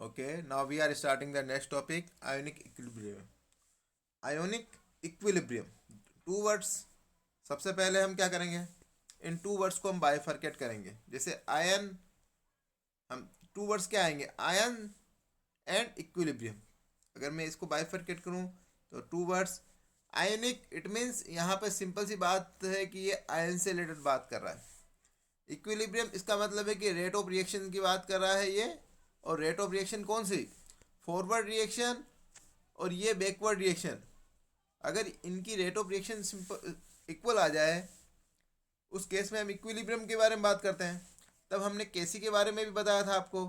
Okay, now we are starting the next topic, ionic equilibrium. Ionic equilibrium, two words. सबसे पहले हम क्या करेंगे, इन टू वर्ड्स को हम बाइफरकेट करेंगे. जैसे आयन, हम टू वर्ड्स क्या आएंगे, आयन एंड इक्विलिब्रियम. अगर मैं इसको बाइफरकेट करूं तो two words ionic, it means यहाँ पे सिंपल सी बात है कि ये आयन से रिलेटेड बात कर रहा है. इक्विलिब्रियम इसका मतलब है कि रेट ऑफ रिएक्शन की बात कर रहा है ये. और रेट ऑफ रिएक्शन कौन सी, फॉरवर्ड रिएक्शन और ये बैकवर्ड रिएक्शन. अगर इनकी रेट ऑफ रिएक्शन इक्वल आ जाए उस केस में हम इक्विलिब्रियम के बारे में बात करते हैं. तब हमने केसी के बारे में भी बताया था आपको.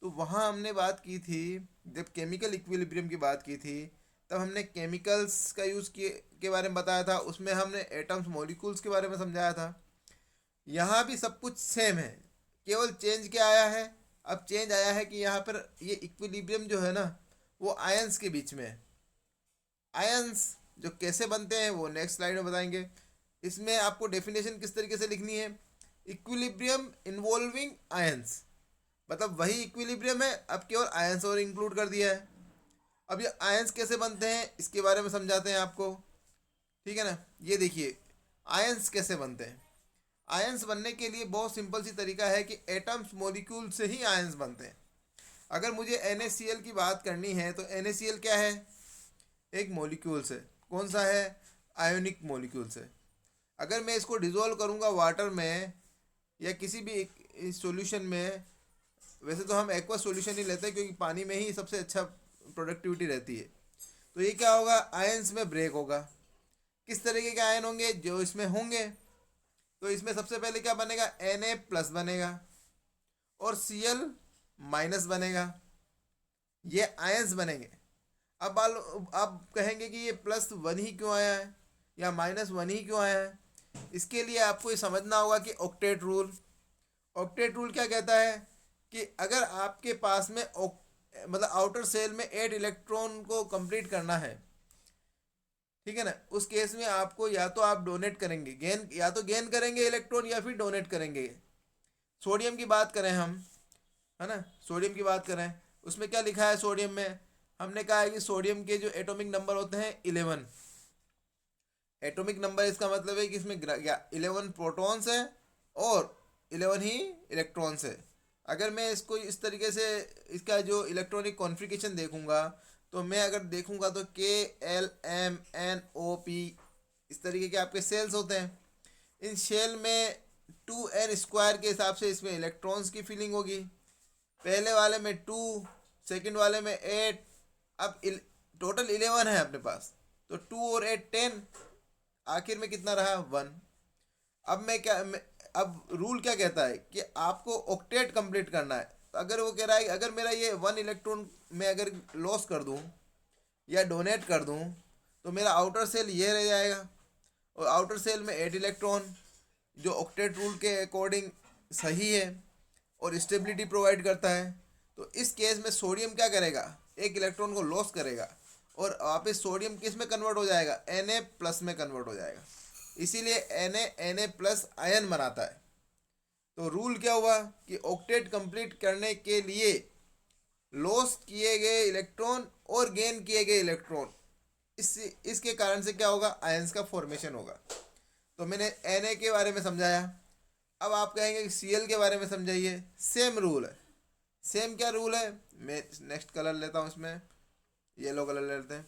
तो वहाँ हमने बात की थी, जब केमिकल इक्विलिब्रियम की बात की थी तब हमने केमिकल्स का यूज़ किए के बारे में बताया था. उसमें हमने एटम्स मॉलिक्यूल्स के बारे में समझाया था. यहाँ भी सब कुछ सेम है, केवल चेंज क्या आया है, अब चेंज आया है कि यहाँ पर ये इक्विलिब्रियम जो है ना वो आयंस के बीच में है. आयंस जो कैसे बनते हैं वो नेक्स्ट स्लाइड में बताएंगे. इसमें आपको डेफिनेशन किस तरीके से लिखनी है, इक्विलिब्रियम इन्वॉल्विंग आयंस, मतलब वही इक्विलिब्रियम है, अब केवल आयंस और इंक्लूड कर दिया है. अब ये आयंस कैसे बनते हैं इसके बारे में समझाते हैं आपको, ठीक है ना. ये देखिए आयंस कैसे बनते हैं. आयंस बनने के लिए बहुत सिंपल सी तरीका है कि एटम्स मॉलिक्यूल से ही आयंस बनते हैं. अगर मुझे NaCl की बात करनी है तो NaCl क्या है, एक मॉलिक्यूल से. कौन सा है, आयोनिक मॉलिक्यूल से. अगर मैं इसको डिज़ोल्व करूँगा वाटर में या किसी भी एक सॉल्यूशन में, वैसे तो हम एक्वा सॉल्यूशन ही लेते हैं क्योंकि पानी में ही सबसे अच्छा प्रोडक्टिविटी रहती है. तो ये क्या होगा, आयंस में ब्रेक होगा. किस तरीके के आयन होंगे जो इसमें होंगे, तो इसमें सबसे पहले क्या बनेगा, Na+ बनेगा और Cl- बनेगा. ये आयंस बनेंगे. अब आप कहेंगे कि ये +1 ही क्यों आया है या -1 ही क्यों आया है. इसके लिए आपको ये समझना होगा कि ऑक्टेट रूल. ऑक्टेट रूल क्या कहता है कि अगर आपके पास में मतलब आउटर सेल में 8 इलेक्ट्रॉन को कंप्लीट करना है, ठीक है ना, उस केस में आपको या तो आप डोनेट करेंगे, गेन, या तो गेन करेंगे इलेक्ट्रॉन या फिर डोनेट करेंगे. सोडियम की बात करें हम, है ना, सोडियम की बात करें, उसमें क्या लिखा है सोडियम में, हमने कहा है कि सोडियम के जो एटॉमिक नंबर होते हैं 11. एटॉमिक नंबर इसका मतलब है कि इसमें 11 प्रोटॉन्स है और 11 ही इलेक्ट्रॉन्स है. अगर मैं इसको इस तरीके से इसका जो इलेक्ट्रॉनिक कॉन्फ़िगरेशन देखूंगा तो मैं अगर देखूंगा तो KLMNOP इस तरीके के आपके सेल्स होते हैं. इन सेल में 2n² के हिसाब से इसमें इलेक्ट्रॉन्स की फीलिंग होगी. पहले वाले में 2, सेकंड वाले में 8, अब टोटल 11 है अपने पास. तो 2 और 8 10, आखिर में कितना रहा 1. अब अब रूल क्या कहता है कि आपको ऑक्टेट कंप्लीट करना है. तो अगर वो कह रहा है कि अगर मेरा ये 1 इलेक्ट्रॉन मैं अगर लॉस कर दूं या डोनेट कर दूं तो मेरा आउटर सेल ये रह जाएगा. और आउटर सेल में 8 इलेक्ट्रॉन जो ऑक्टेट रूल के अकॉर्डिंग सही है और स्टेबिलिटी प्रोवाइड करता है. तो इस केस में सोडियम क्या करेगा, एक इलेक्ट्रॉन को लॉस करेगा और वापस सोडियम किस में कन्वर्ट हो जाएगा, Na+ में कन्वर्ट हो जाएगा. इसीलिए Na+ आयन बनाता है. तो रूल क्या हुआ कि ऑक्टेट कंप्लीट करने के लिए लॉस किए गए इलेक्ट्रॉन और गेन किए गए इलेक्ट्रॉन, इसके कारण से क्या होगा, आयंस का फॉर्मेशन होगा. तो मैंने Na के बारे में समझाया. अब आप कहेंगे कि Cl के बारे में समझाइए. सेम रूल है. सेम क्या रूल है, मैं नेक्स्ट कलर लेता हूँ, इसमें येलो कलर लेते हैं.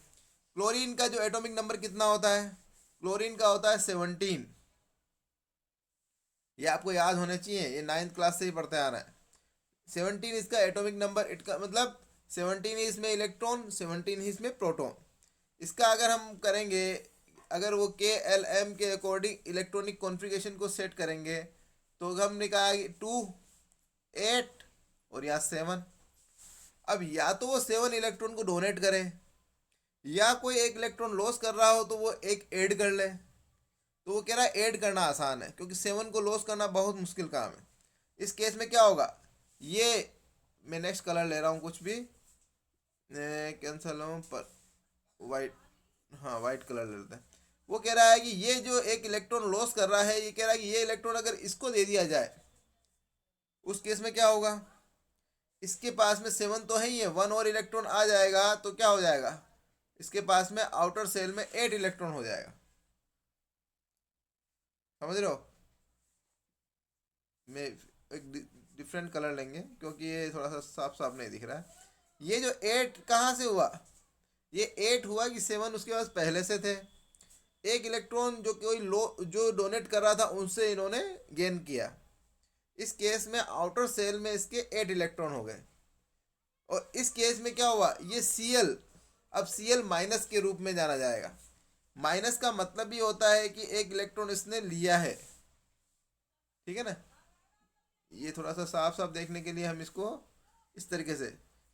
क्लोरीन का जो एटॉमिक नंबर कितना होता है, क्लोरीन का होता है 17. ये आपको याद होने चाहिए, ये 9th क्लास से ही पढ़ते आ रहा है. 17 इसका एटॉमिक नंबर, इट का मतलब 17 ही इसमें इलेक्ट्रॉन, 17 ही इसमें प्रोटॉन. इसका अगर हम करेंगे, अगर वो KLM के अकॉर्डिंग इलेक्ट्रॉनिक कॉन्फ़िगरेशन को सेट करेंगे तो हमने कहा कि 2, 8 और यहाँ 7. अब या तो वो 7 इलेक्ट्रॉन को डोनेट करे या कोई एक इलेक्ट्रॉन लॉस कर रहा हो तो वो एक ऐड कर ले. तो वो कह रहा है ऐड करना आसान है क्योंकि 7 को लॉस करना बहुत मुश्किल काम है. इस केस में क्या होगा, ये मैं नेक्स्ट कलर ले रहा हूँ, कुछ भी कैंसल हूँ पर वाइट, हाँ वाइट कलर ले लेते हैं. वो कह रहा है कि ये जो एक इलेक्ट्रॉन लॉस कर रहा है, ये कह रहा है कि ये इलेक्ट्रॉन अगर इसको दे दिया जाए उस केस में क्या होगा, इसके पास में 7 तो है ही है, 1 और इलेक्ट्रॉन आ जाएगा तो क्या हो जाएगा, इसके पास में आउटर सेल में 8 इलेक्ट्रॉन हो जाएगा। समझ रहे हो? मैं एक डिफरेंट कलर लेंगे क्योंकि ये थोड़ा सा साफ साफ नहीं दिख रहा है। ये जो 8 कहाँ से हुआ, ये 8 हुआ कि 7 उसके पास पहले से थे, एक इलेक्ट्रॉन जो कोई लो जो डोनेट कर रहा था उनसे इन्होंने गेन किया। इस केस में आउटर सेल में इसके 8 इलेक्ट्रॉन हो गए। और इस केस में क्या हुआ, ये Cl अब Cl माइनस के रूप में जाना जाएगा। माइनस का मतलब ही होता है कि एक इलेक्ट्रॉन इसने लिया है। ठीक है ना? ये थोड़ा सा साफ साफ देखने के लिए हम इसको इस तरीके से,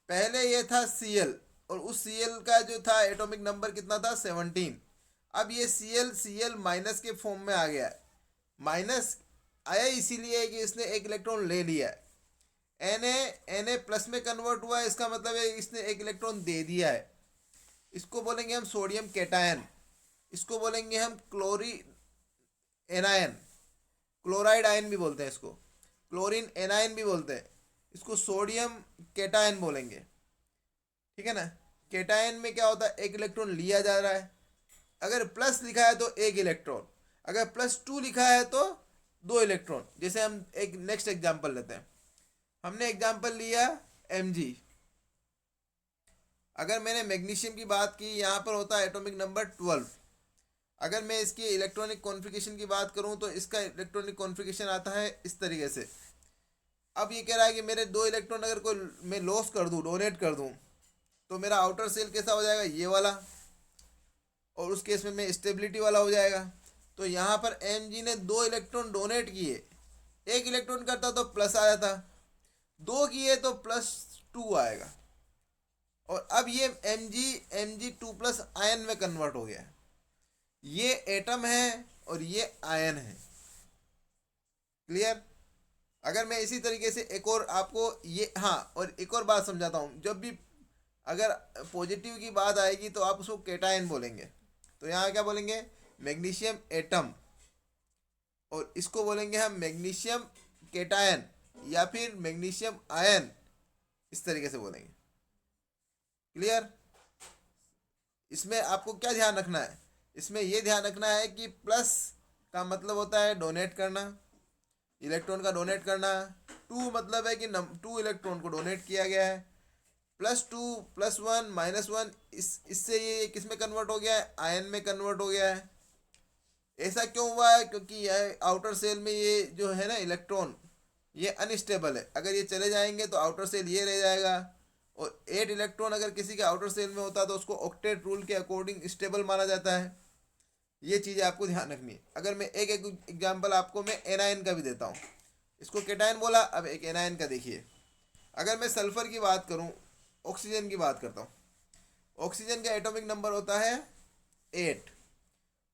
पहले ये था Cl और उस Cl का जो था एटॉमिक नंबर कितना था, 17। अब ये Cl माइनस के फॉर्म में आ गया है। माइनस आया इसीलिए कि इसने एक इलेक्ट्रॉन ले लिया है। Na प्लस में कन्वर्ट हुआ है, इसका मतलब है इसने एक इलेक्ट्रॉन दे दिया है। इसको बोलेंगे हम सोडियम कैटायन, इसको बोलेंगे हम एनायन, क्लोराइड आयन भी बोलते हैं इसको, क्लोरीन एनायन भी बोलते हैं इसको, सोडियम कैटायन बोलेंगे। ठीक है ना? कैटायन में क्या होता है, एक इलेक्ट्रॉन लिया जा रहा है। अगर प्लस लिखा है तो एक इलेक्ट्रॉन, अगर +2 लिखा है तो 2 इलेक्ट्रॉन। जैसे हम एक नेक्स्ट एग्जांपल लेते हैं, हमने एग्जांपल लिया Mg। अगर मैंने मैग्नीशियम की बात की, यहाँ पर होता है एटॉमिक नंबर 12। अगर मैं इसकी इलेक्ट्रॉनिक कॉन्फ़िगरेशन की बात करूँ तो इसका इलेक्ट्रॉनिक कॉन्फ़िगरेशन आता है इस तरीके से। अब ये कह रहा है कि मेरे 2 इलेक्ट्रॉन अगर कोई मैं लॉस कर दूँ, डोनेट कर दूँ, तो मेरा आउटर सेल कैसा हो जाएगा, ये वाला, और उस केस में मैं स्टेबिलिटी वाला हो जाएगा। तो यहाँ पर Mg ने 2 इलेक्ट्रॉन डोनेट किए, एक इलेक्ट्रॉन करता तो प्लस आ जाता, 2 किए तो +2 आएगा। और अब ये Mg 2+ आयन में कन्वर्ट हो गया। ये एटम है और ये आयन है। क्लियर? अगर मैं इसी तरीके से एक और आपको ये, हाँ, और एक और बात समझाता हूँ, जब भी अगर पॉजिटिव की बात आएगी तो आप उसको कैटायन बोलेंगे। तो यहाँ क्या बोलेंगे, मैग्नीशियम एटम, और इसको बोलेंगे हम मैग्नीशियम कैटायन या फिर मैग्नीशियम आयन, इस तरीके से बोलेंगे। क्लियर? इसमें आपको क्या ध्यान रखना है, इसमें ये ध्यान रखना है कि प्लस का मतलब होता है डोनेट करना, इलेक्ट्रॉन का डोनेट करना। 2 मतलब है कि 2 इलेक्ट्रॉन को डोनेट किया गया है। +2 +1 -1, इससे ये किस में कन्वर्ट हो गया है, आयन में कन्वर्ट हो गया है। ऐसा क्यों हुआ है, क्योंकि यह आउटर सेल में ये जो है ना इलेक्ट्रॉन, ये अनस्टेबल है। अगर ये चले जाएंगे तो आउटर सेल ये रह जाएगा। और 8 इलेक्ट्रॉन अगर किसी के आउटर सेल में होता है तो उसको ऑक्टेट रूल के अकॉर्डिंग स्टेबल माना जाता है। ये चीज़ें आपको ध्यान रखनी है। अगर मैं एक एग्जांपल आपको मैं एनायन का भी देता हूँ, इसको कैटायन बोला, अब एक एनायन का देखिए। अगर मैं सल्फर की बात करूँ, ऑक्सीजन की बात करता हूँ, ऑक्सीजन का एटॉमिक नंबर होता है 8।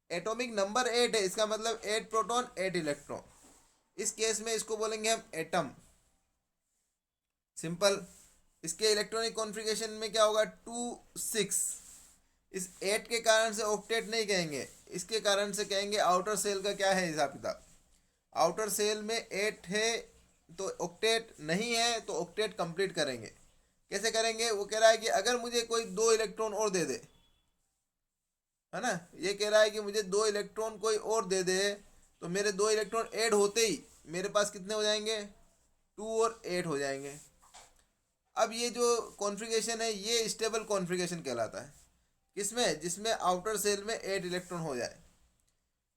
एटॉमिक नंबर 8 है, इसका मतलब 8 प्रोटॉन 8 इलेक्ट्रॉन। इस केस में इसको बोलेंगे हम एटम, सिंपल। इसके इलेक्ट्रॉनिक कॉन्फ़िगरेशन में क्या होगा, 2 6। इस 8 के कारण से ऑक्टेट नहीं कहेंगे, इसके कारण से कहेंगे आउटर सेल का क्या है हिसाब किताब। आउटर सेल में 8 है तो ऑक्टेट नहीं है, तो ऑक्टेट कंप्लीट करेंगे। कैसे करेंगे, वो कह रहा है कि अगर मुझे कोई 2 इलेक्ट्रॉन और दे दे, है ना, ये कह रहा है कि मुझे 2 इलेक्ट्रॉन कोई और दे दे, तो मेरे 2 इलेक्ट्रॉन ऐड होते ही मेरे पास कितने हो जाएंगे, 2 और 8 हो जाएंगे। अब ये जो कॉन्फ़िगरेशन है ये स्टेबल कॉन्फ़िगरेशन कहलाता है। किसमें, जिसमें आउटर सेल में 8 इलेक्ट्रॉन हो जाए।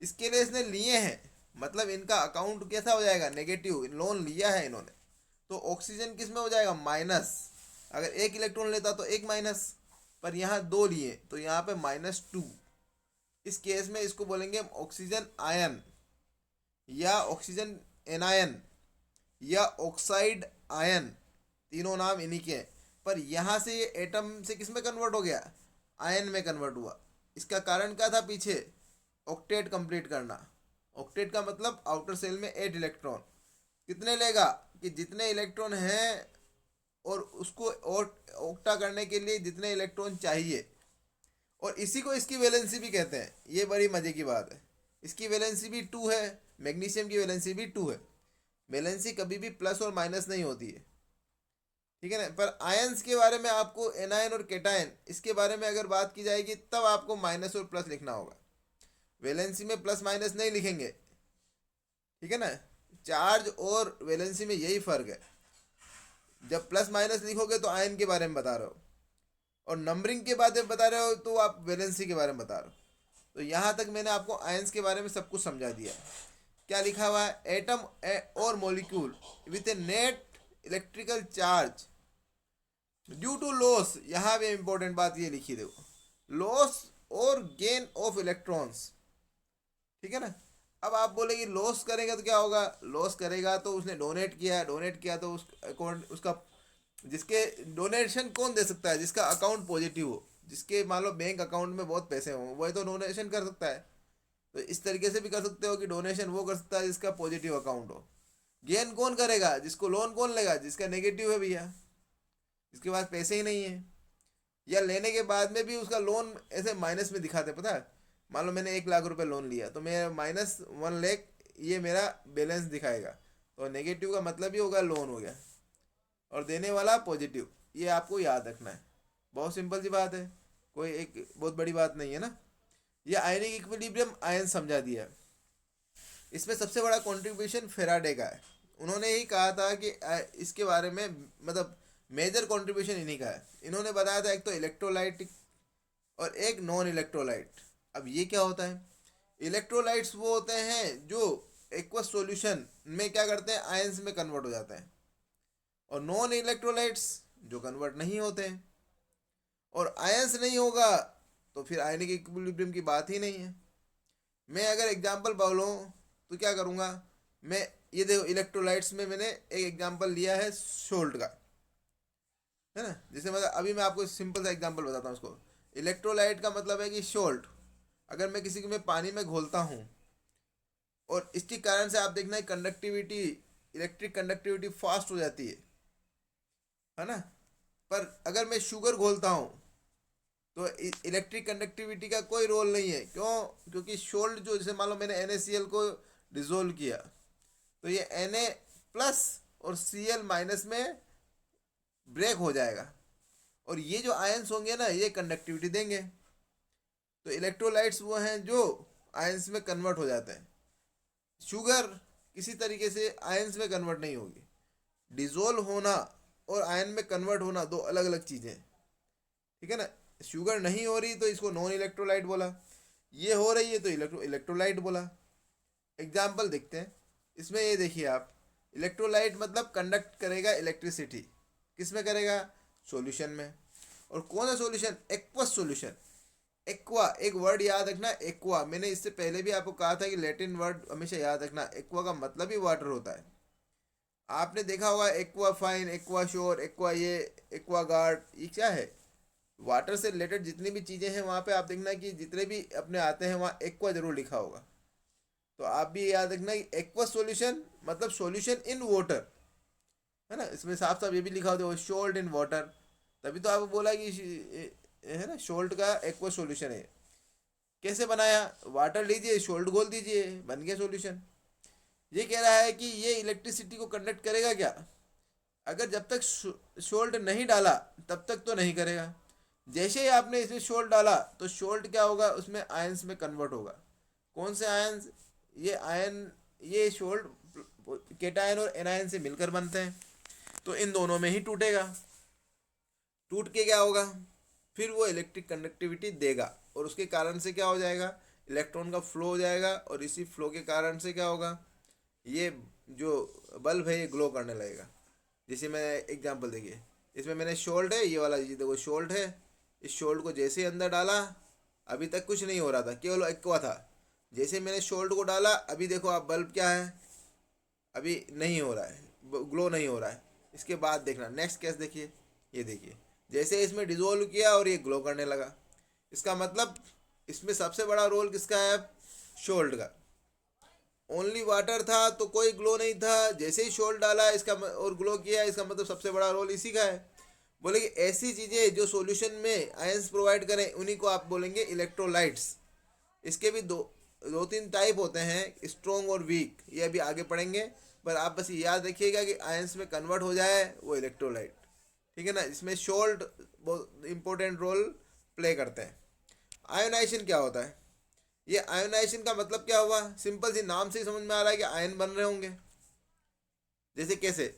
इसके लिए इसने लिए हैं, मतलब इनका अकाउंट कैसा हो जाएगा, नेगेटिव, लोन लिया है इन्होंने। तो ऑक्सीजन किस में हो जाएगा, माइनस। अगर एक इलेक्ट्रॉन लेता तो एक माइनस, पर यहाँ 2 लिए तो यहाँ पे -2। इस केस में इसको बोलेंगे ऑक्सीजन आयन या ऑक्सीजन एनायन या ऑक्साइड आयन, तीनों नाम इन्हीं के हैं। पर यहाँ से ये एटम से किस में कन्वर्ट हो गया, आयन में कन्वर्ट हुआ। इसका कारण क्या था पीछे, ऑक्टेट कंप्लीट करना। ऑक्टेट का मतलब आउटर सेल में 8 इलेक्ट्रॉन कितने लेगा, कि जितने इलेक्ट्रॉन हैं और उसको ऑक्टा करने के लिए जितने इलेक्ट्रॉन चाहिए। और इसी को इसकी वैलेंसी भी कहते हैं। ये बड़ी मज़े की बात है, इसकी वैलेंसी भी 2 है, मैग्नीशियम की वैलेंसी भी 2 है। वैलेंसी कभी भी प्लस और माइनस नहीं होती है। ठीक है ना। पर आयंस के बारे में आपको एनायन और केटायन इसके बारे में अगर बात की जाएगी तब आपको माइनस और प्लस लिखना होगा। वैलेंसी में प्लस माइनस नहीं लिखेंगे, ठीक है ना। चार्ज और वैलेंसी में यही फर्क है। जब प्लस माइनस लिखोगे तो आयन के बारे में बता रहे हो, और नंबरिंग के बारे में बता रहे हो तो आप वैलेंसी के बारे में बता रहे हो। तो यहाँ तक मैंने आपको आयंस के बारे में सब कुछ समझा दिया। क्या लिखा हुआ है, एटम और molecule with a net electrical charge due to loss. यहाँ पे इंपॉर्टेंट बात ये लिखी देखो, लॉस और गेन ऑफ इलेक्ट्रॉन्स, ठीक है ना। अब आप बोलेंगे लॉस करेगा तो क्या होगा, लॉस करेगा तो उसने डोनेट किया, डोनेट किया तो उस अकाउंट उसका, जिसके डोनेशन कौन दे सकता है, जिसका अकाउंट पॉजिटिव हो, जिसके मान लो बैंक अकाउंट में बहुत पैसे हों, वही तो डोनेशन कर सकता है। तो इस तरीके से भी कर सकते हो कि डोनेशन वो कर सकता है जिसका पॉजिटिव अकाउंट हो। गेन कौन करेगा, जिसको लोन कौन लेगा, जिसका नेगेटिव है भैया, जिसके पास पैसे ही नहीं है, या लेने के बाद में भी उसका लोन ऐसे माइनस में दिखाते, पता है। मान लो मैंने 1 लाख रुपए लोन लिया तो मेरा -1 लाख ये मेरा बैलेंस दिखाएगा, तो नेगेटिव का मतलब ही होगा लोन हो गया, और देने वाला पॉजिटिव। ये आपको याद रखना है, बहुत सिंपल सी बात है, कोई एक बहुत बड़ी बात नहीं है ना। ये आयनिक इक्विलिब्रियम आयन समझा दिया। इसमें सबसे बड़ा कंट्रीब्यूशन फेराडे का है। उन्होंने ही कहा था कि इसके बारे में, मतलब मेजर कंट्रीब्यूशन इन्हीं का है। इन्होंने बताया था एक तो इलेक्ट्रोलाइट और एक नॉन इलेक्ट्रोलाइट। अब ये क्या होता है, इलेक्ट्रोलाइट्स वो होते हैं जो एक्वस सॉल्यूशन में क्या करते हैं, आयंस में कन्वर्ट हो जाते हैं, और नॉन इलेक्ट्रोलाइट्स जो कन्वर्ट नहीं होते हैं। और आयंस नहीं होगा तो फिर आयनिक इक्विलिब्रियम की बात ही नहीं है। मैं अगर एग्जांपल बोलूँ तो क्या करूँगा, मैं ये देखो इलेक्ट्रोलाइट्स में मैंने एक एग्जांपल लिया है सोल्ट का, है ना। जैसे मतलब अभी मैं आपको सिंपल सा एग्जांपल बताता हूँ उसको। इलेक्ट्रोलाइट का मतलब है कि सोल्ट, अगर मैं किसी को मैं पानी में घोलता हूँ, और इसके कारण से आप देखना है कंडक्टिविटी, इलेक्ट्रिक कंडक्टिविटी फास्ट हो जाती है ना। पर अगर मैं शुगर घोलता हूँ तो इलेक्ट्रिक कंडक्टिविटी का कोई रोल नहीं है। क्यों, क्योंकि सोल्ट जो, जैसे मान लो मैंने NaCl को डिजोल्व किया तो ये Na+ और Cl- में ब्रेक हो जाएगा, और ये जो आयंस होंगे ना ये कंडक्टिविटी देंगे। तो इलेक्ट्रोलाइट्स वो हैं जो आयंस में कन्वर्ट हो जाते हैं। शुगर किसी तरीके से आयंस में कन्वर्ट नहीं होगी। डिजोल्व होना और आयन में कन्वर्ट होना दो अलग अलग चीज़ें हैं, ठीक है ना। शुगर नहीं हो रही तो इसको नॉन इलेक्ट्रोलाइट बोला, ये हो रही है तो इलेक्ट्रोलाइट बोला। एग्जाम्पल देखते हैं इसमें, ये देखिए आप, इलेक्ट्रोलाइट मतलब कंडक्ट करेगा इलेक्ट्रिसिटी, किस में करेगा, सॉल्यूशन में। और कौन सा सॉल्यूशन, एक्वस सॉल्यूशन। एक्वा, एक वर्ड याद रखना, एक्वा। मैंने इससे पहले भी आपको कहा था कि लैटिन वर्ड हमेशा याद रखना, एक्वा का मतलब ही वाटर होता है। आपने देखा होगा aqua fine, aqua sure, aqua ये, एक्वा गार्ड, ये क्या है, वाटर से रिलेटेड जितनी भी चीज़ें हैं वहाँ पे आप देखना कि जितने भी अपने आते हैं वहाँ एक्वा जरूर लिखा होगा। तो आप भी याद रखना कि एक्वा सॉल्यूशन मतलब सॉल्यूशन इन वाटर, है ना। इसमें साफ साफ ये भी लिखा होता है सोल्ट इन वाटर, तभी तो आपको बोला कि है ना सोल्ट का एक्वा सॉल्यूशन है। कैसे बनाया, वाटर लीजिए, सोल्ट घोल दीजिए, बन गया सॉल्यूशन। ये कह रहा है कि ये इलेक्ट्रिसिटी को कंडक्ट करेगा क्या, अगर जब तक सोल्ट नहीं डाला तब तक तो नहीं करेगा। जैसे ही आपने इसमें सोल्ट डाला तो सोल्ट क्या होगा, उसमें आयंस में कन्वर्ट होगा। कौन से आयंस, ये आयन, ये सोल्ट केटायन और एनायन से मिलकर बनते हैं, तो इन दोनों में ही टूटेगा। टूट के क्या होगा, फिर वो इलेक्ट्रिक कंडक्टिविटी देगा, और उसके कारण से क्या हो जाएगा, इलेक्ट्रॉन का फ्लो हो जाएगा, और इसी फ्लो के कारण से क्या होगा, ये जो बल्ब है ये ग्लो करने लगेगा। जैसे मैं एग्जांपल देखिए, इसमें मैंने शोल्ड है, ये वाला ये देखो शोल्ड है, इस शोल्ड को जैसे ही अंदर डाला अभी तक कुछ नहीं हो रहा था, केवल एक्वा था। जैसे मैंने शोल्ड को डाला अभी देखो आप बल्ब क्या है, अभी नहीं हो रहा है, ग्लो नहीं हो रहा है। इसके बाद देखना नेक्स्ट केस देखिए, ये देखिए जैसे इसमें डिजोल्व किया और ये ग्लो करने लगा। इसका मतलब इसमें सबसे बड़ा रोल किसका है, शोल्ड का। ओनली वाटर था तो कोई ग्लो नहीं था, जैसे ही शोल्ड डाला इसका और ग्लो किया, इसका मतलब सबसे बड़ा रोल इसी का है। बोले कि ऐसी चीज़ें जो सॉल्यूशन में आयंस प्रोवाइड करें उन्हीं को आप बोलेंगे इलेक्ट्रोलाइट्स। इसके भी दो तीन टाइप होते हैं, स्ट्रॉन्ग और वीक, ये अभी आगे पढ़ेंगे। पर आप बस याद रखिएगा कि आयंस में कन्वर्ट हो जाए वो इलेक्ट्रोलाइट। ठीक है ना, इसमें सोल्ट बहुत इंपॉर्टेंट रोल प्ले करते हैं। आयोनाइजेशन क्या होता है? ये आयोनाइजेशन का मतलब क्या हुआ? सिंपल सी नाम से ही समझ में आ रहा है कि आयन बन रहे होंगे। जैसे कैसे?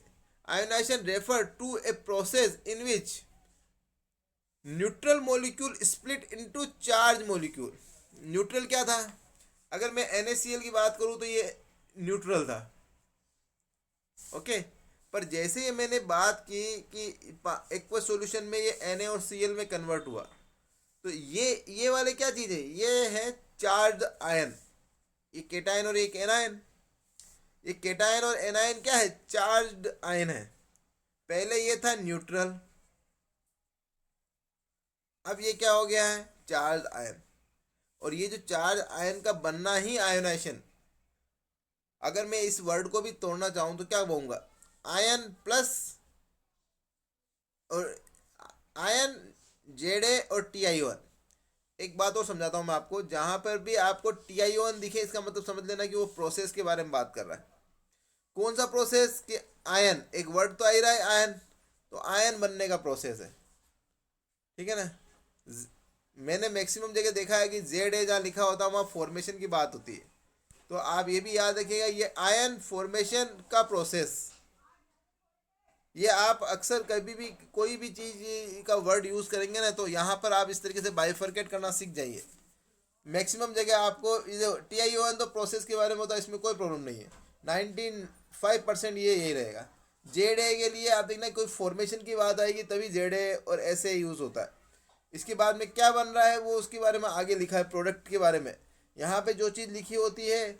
Ionisation refer to a process in which neutral molecule split into charge molecule. Neutral क्या था? अगर मैं NaCl की बात करूं तो ये न्यूट्रल था, ओके। पर जैसे ही मैंने बात की कि एक्वस सॉल्यूशन में ये Na और Cl में कन्वर्ट हुआ, तो ये वाले क्या चीज़ है? ये है चार्ज आयन। ये केटायन और एक एनायन। ये केटायन और एनायन क्या है? चार्ज आयन है। पहले ये था न्यूट्रल, अब ये क्या हो गया है? Charge ion. और ये जो चार्ज आयन का बनना ही आयोनाइजेशन। अगर मैं इस वर्ड को भी तोड़ना चाहूं तो क्या बोलूंगा? आयन प्लस और आयन Za और TiO1। एक बात और समझाता हूं मैं आपको, जहां पर भी आपको TiO1 दिखे इसका मतलब समझ लेना कि वो प्रोसेस के बारे में बात कर रहा है। कौन सा प्रोसेस? कि आयन, एक वर्ड तो आ ही रहा है आयन, तो आयन बनने का प्रोसेस है, ठीक है ना। मैंने मैक्सिमम जगह देखा है कि Za जहाँ लिखा होता है वहाँ फॉर्मेशन की बात होती है, तो आप ये भी याद रखिएगा, ये आयन फॉर्मेशन का प्रोसेस। ये आप अक्सर कभी भी कोई भी चीज़ का वर्ड यूज़ करेंगे ना, तो यहाँ पर आप इस तरीके से बाइफरकेट करना सीख जाइए। मैक्सिमम जगह आपको TiO1 तो प्रोसेस के बारे में होता है, इसमें कोई प्रॉब्लम नहीं है। 95% ये यही रहेगा। Za के लिए आप देखना कोई फॉर्मेशन की बात आएगी तभी Za और ऐसे यूज़ होता है। इसके बाद में क्या बन रहा है वो उसके बारे में आगे लिखा है, प्रोडक्ट के बारे में। यहाँ पे जो चीज़ लिखी होती है,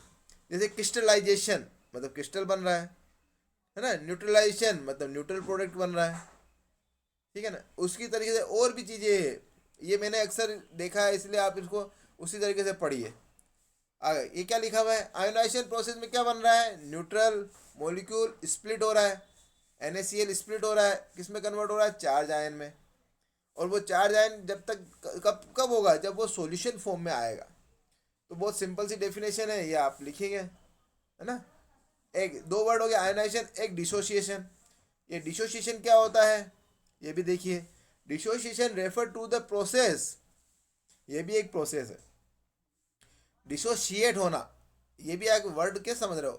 जैसे क्रिस्टलाइजेशन मतलब क्रिस्टल बन रहा है ना। न्यूट्रलाइजेशन मतलब न्यूट्रल प्रोडक्ट बन रहा है, ठीक है ना। उसकी तरीके से और भी चीज़ें हैं, ये मैंने अक्सर देखा है, इसलिए आप इसको उसी तरीके से पढ़िए। आगे ये क्या लिखा हुआ है? आयोनाइजेशन प्रोसेस में क्या बन रहा है? न्यूट्रल मॉलिक्यूल स्प्लिट हो रहा है, NaCl स्प्लिट हो रहा है, किस में कन्वर्ट हो रहा है? चार्ज आयन में। और वो चार्ज आयन जब तक कब कब होगा? जब वो सॉल्यूशन फॉर्म में आएगा। तो बहुत सिंपल सी डेफिनेशन है, ये आप लिखेंगे, है ना। एक दो वर्ड हो गया आयोनाइजेशन, एक डिसोसिएशन। ये डिसोसिएशन क्या होता है ये भी देखिए। Dissociation refer to the process, ये भी एक प्रोसेस है। डिसोशिएट होना, ये भी एक वर्ड के समझ रहे हो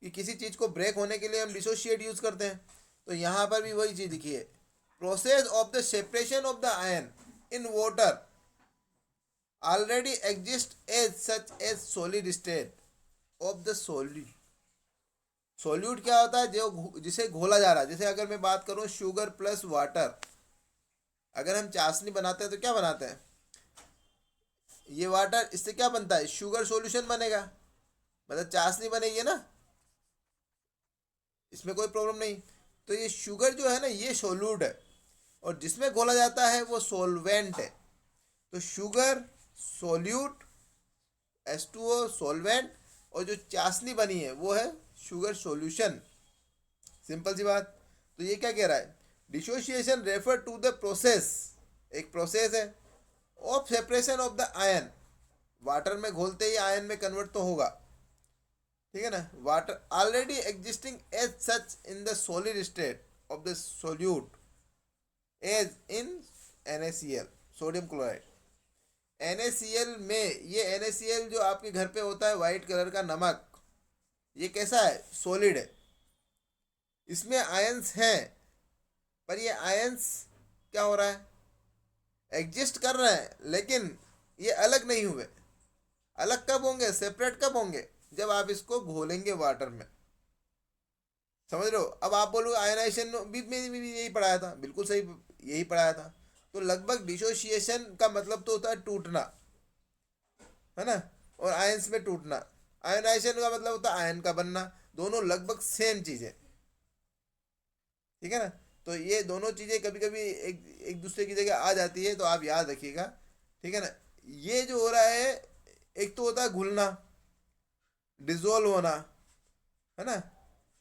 कि किसी चीज़ को ब्रेक होने के लिए हम डिसोशिएट यूज़ करते हैं, तो यहाँ पर भी वही चीज़ लिखी है। Process of the separation of the ion in water already exist as such as solid state of the solute. Solute क्या होता है? जो जिसे घोला जा रहा है। जैसे अगर मैं बात करूँ शुगर प्लस वाटर, अगर हम चाशनी बनाते हैं तो क्या बनाते हैं? ये वाटर, इससे क्या बनता है? शुगर सॉल्यूशन बनेगा, मतलब चाशनी बनेगी ना, इसमें कोई प्रॉब्लम नहीं। तो ये शुगर जो है ना ये सोल्यूट है, और जिसमें घोला जाता है वो सोलवेंट है। तो शुगर सोल्यूट, H2O सोलवेंट, और जो चाशनी बनी है वो है शुगर सॉल्यूशन। सिंपल सी बात। तो ये क्या कह रहा है? Dissociation refer to the process, एक प्रोसेस है, of separation of the ion. Water में घोलते ही आयन में कन्वर्ट तो होगा, ठीक है ना। Water already existing as such in the solid state of the solute as in NaCl, sodium chloride. NaCl में, ये NaCl जो आपके घर पे होता है वाइट कलर का नमक, ये कैसा है? सॉलिड है। इसमें आयंस हैं, पर ये आयंस क्या हो रहा है? एग्जिस्ट कर रहे हैं, लेकिन ये अलग नहीं हुए। अलग कब होंगे? सेपरेट कब होंगे? जब आप इसको घोलेंगे वाटर में, समझ रहे हो। अब आप बोलो आयनाइजेशन बीच में भी यही पढ़ाया था, बिल्कुल सही, यही पढ़ाया था। तो लगभग डिसोसिएशन का मतलब तो होता है टूटना, है ना, और आयंस में टूटना। आयनाइजेशन का मतलब होता है आयन का बनना। दोनों लगभग सेम चीज़ है, ठीक है ना। तो ये दोनों चीज़ें कभी कभी एक एक दूसरे की जगह आ जाती है, तो आप याद रखिएगा, ठीक है ना। ये जो हो रहा है, एक तो होता है घुलना, डिजोल्व होना, है ना।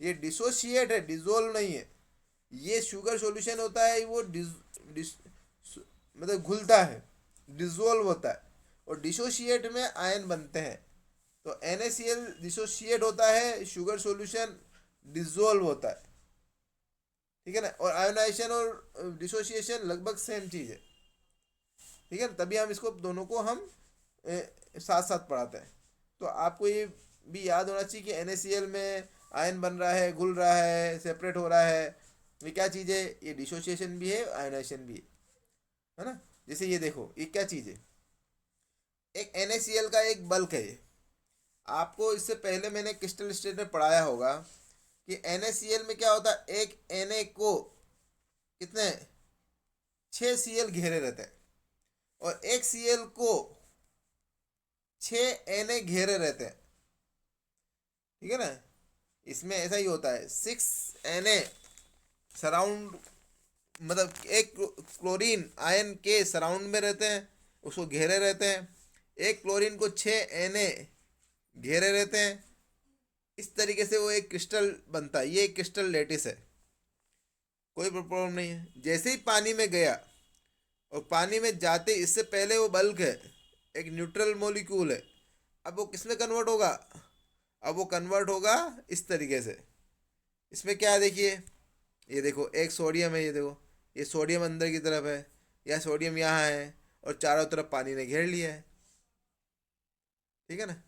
ये डिसोशिएट है, डिजोल्व नहीं है। ये शुगर सॉल्यूशन होता है, वो डिस मतलब घुलता है, डिजोल्व होता है। और डिसोशिएट में आयन बनते हैं। तो NaCl डिसोशिएट होता है, शुगर सॉल्यूशन डिजोल्व होता है, ठीक है ना। और आयोनाइजेशन और डिसोसिएशन लगभग सेम चीज़ है, ठीक है ना, तभी हम इसको दोनों को हम साथ साथ पढ़ाते हैं। तो आपको ये भी याद होना चाहिए कि NaCl में आयन बन रहा है, घुल रहा है, सेपरेट हो रहा है, ये क्या चीज़ है, ये डिसोसिएशन भी है, आयोनाइजेशन भी है ना। जैसे ये देखो, ये क्या चीज़ है, एक NaCl का एक बल्क है ये। आपको इससे पहले मैंने क्रिस्टल स्टेट में पढ़ाया होगा कि NaCl में क्या होता है, एक Na को कितने 6 Cl घेरे रहते हैं, और एक Cl को 6 Na घेरे रहते हैं, ठीक है ना। इसमें ऐसा ही होता है, 6 Na सराउंड, मतलब एक क्लोरीन आयन के सराउंड में रहते हैं, उसको घेरे रहते हैं, एक क्लोरीन को 6 Na घेरे रहते हैं। इस तरीके से वो एक क्रिस्टल बनता है, ये एक क्रिस्टल लेटिस है, कोई प्रॉब्लम नहीं है। जैसे ही पानी में गया, और पानी में जाते इससे पहले वो बल्क है, एक न्यूट्रल मॉलिक्यूल है, अब वो किस में कन्वर्ट होगा, अब वो कन्वर्ट होगा इस तरीके से। इसमें क्या है देखिए, ये देखो एक सोडियम है, ये देखो ये सोडियम अंदर की तरफ है, या सोडियम यहाँ है, और चारों तरफ पानी ने घेर लिया है, ठीक है ना।